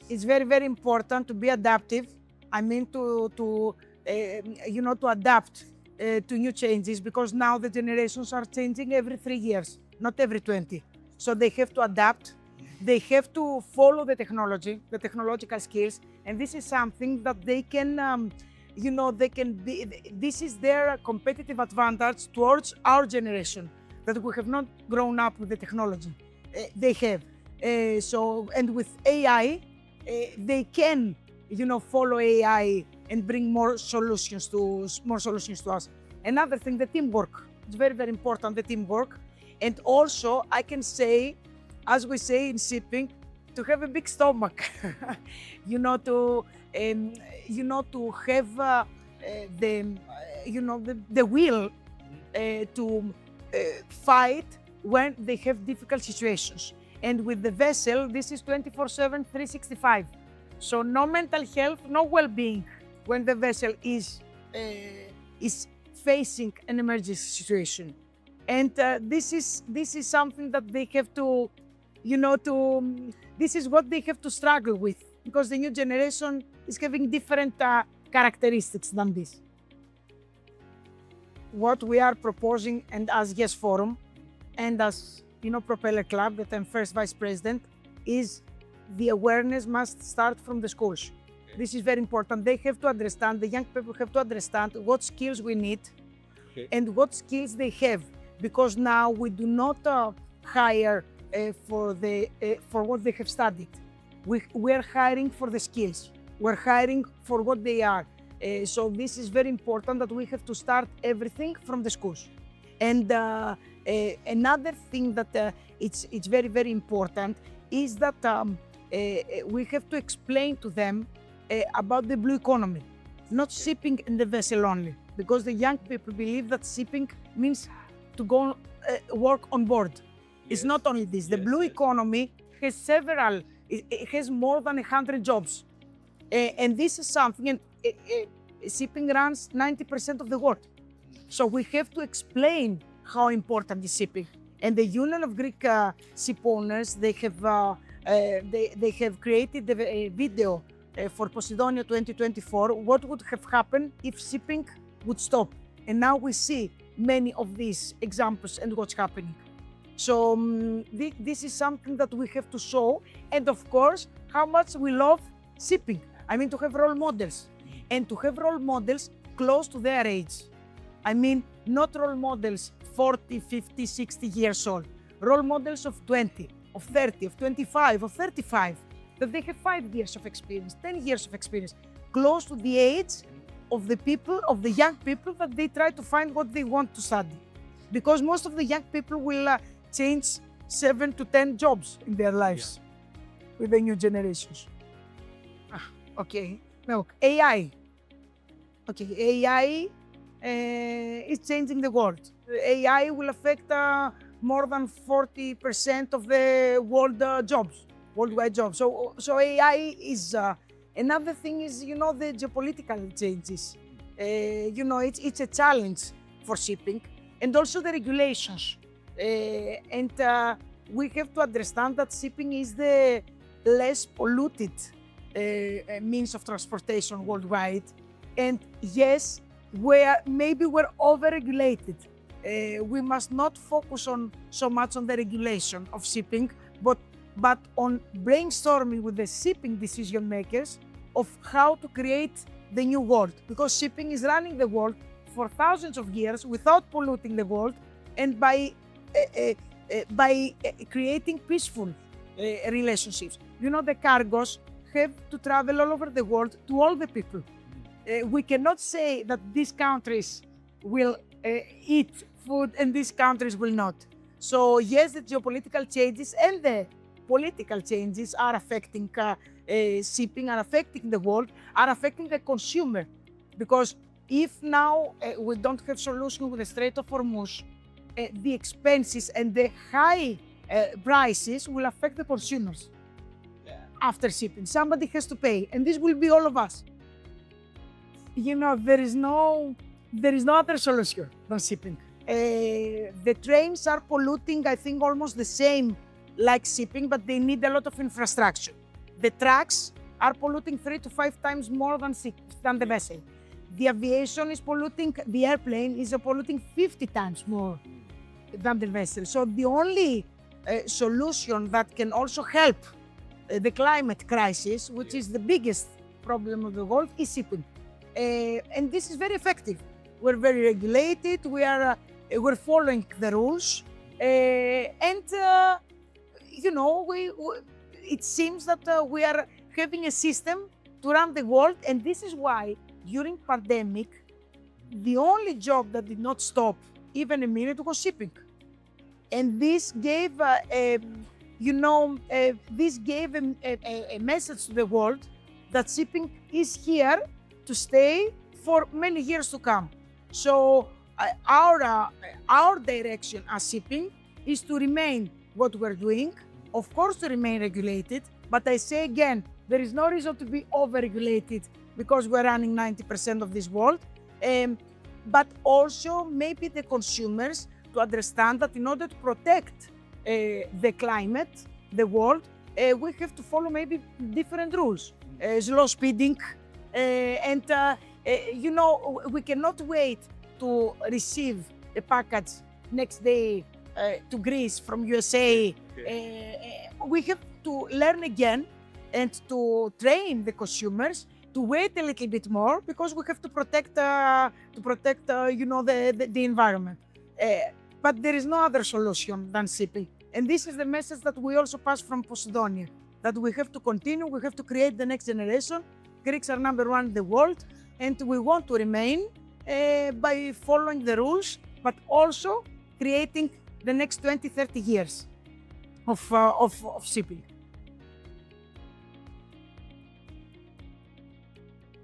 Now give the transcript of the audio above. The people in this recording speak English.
It's very, very important to be adaptive. I mean, to adapt to new changes, because now the generations are changing every 3 years, not every 20. So they have to adapt. They have to follow the technology, the technological skills, and this is something that they can, this is their competitive advantage towards our generation, that we have not grown up with the technology. They have. And with AI, they can, follow AI and bring more solutions to us. Another thing, the teamwork. It's very, very important, the teamwork. And also, I can say, as we say in shipping, to have a big stomach, to have the will to fight when they have difficult situations. And with the vessel, this is 24/7, 365. So no mental health, no well-being when the vessel is facing an emergency situation. And this is something that they have to, this is what they have to struggle with, because the new generation is having different characteristics than this. What we are proposing, and as Yes Forum, and as Propeller Club, that I'm first vice president, is the awareness must start from the schools. Okay. This is very important. They have to understand, the young people have to understand what skills we need, okay, and what skills they have. Because now we do not hire for what they have studied. We are hiring for the skills. We're hiring for what they are. So this is very important, that we have to start everything from the schools. And another thing that it's very, very important is that we have to explain to them about the blue economy, not shipping in the vessel only, because the young people believe that shipping means to go work on board. Yes. It's not only this. The blue economy has it has more than 100 jobs. And this is something, and shipping runs 90% of the world. So we have to explain how important is shipping. And the Union of Greek Ship Owners, they have created a video for Posidonia 2024, what would have happened if shipping would stop. And now we see many of these examples and what's happening. So this is something that we have to show. And of course, how much we love shipping. I mean, to have role models, and to have role models close to their age. I mean, not role models 40, 50, 60 years old. Role models of 20, of 30, of 25, of 35, that they have 5 years of experience, 10 years of experience, close to the age of the people, of the young people, that they try to find what they want to study. Because most of the young people will change 7 to 10 jobs in their lives with the new generations. Okay, now AI. Okay, AI is changing the world. AI will affect more than 40% of the worldwide jobs. So AI is, another thing is, the geopolitical changes. It's a challenge for shipping, and also the regulations. And we have to understand that shipping is the less polluted means of transportation worldwide. And yes, maybe we're over-regulated. We must not focus so much on the regulation of shipping, but on brainstorming with the shipping decision makers of how to create the new world. Because shipping is running the world for thousands of years without polluting the world, and by creating peaceful relationships. The cargos have to travel all over the world to all the people. We cannot say that these countries will eat food and these countries will not. So yes, the geopolitical changes and the political changes are affecting shipping, are affecting the world, are affecting the consumer. Because if now we don't have solution with the Strait of Hormuz, the expenses and the high prices will affect the consumers. After shipping, somebody has to pay, and this will be all of us. There is no other solution than shipping. The trains are polluting, I think, almost the same like shipping, but they need a lot of infrastructure. The trucks are polluting 3 to 5 times more than the vessel. The aviation is polluting, the airplane is polluting 50 times more than the vessel. So the only solution that can also help the climate crisis, which is the biggest problem of the world, is shipping. And this is very effective. We're very regulated, we're following the rules, it seems that we are having a system to run the world, and this is why during pandemic, the only job that did not stop even a minute was shipping. And this gave a message to the world that shipping is here to stay for many years to come. So our direction as shipping is to remain what we're doing, of course to remain regulated, but I say again, there is no reason to be over-regulated because we're running 90% of this world, but also maybe the consumers to understand that in order to protect the climate, the world, we have to follow maybe different rules, slow speeding, we cannot wait to receive a package next day to Greece from USA. We have to learn again and to train the consumers to wait a little bit more because we have to protect the environment. But there is no other solution than shipping. And this is the message that we also pass from Posidonia, that we have to continue, we have to create the next generation. Greeks are number one in the world, and we want to remain by following the rules, but also creating the next 20, 30 years of shipping.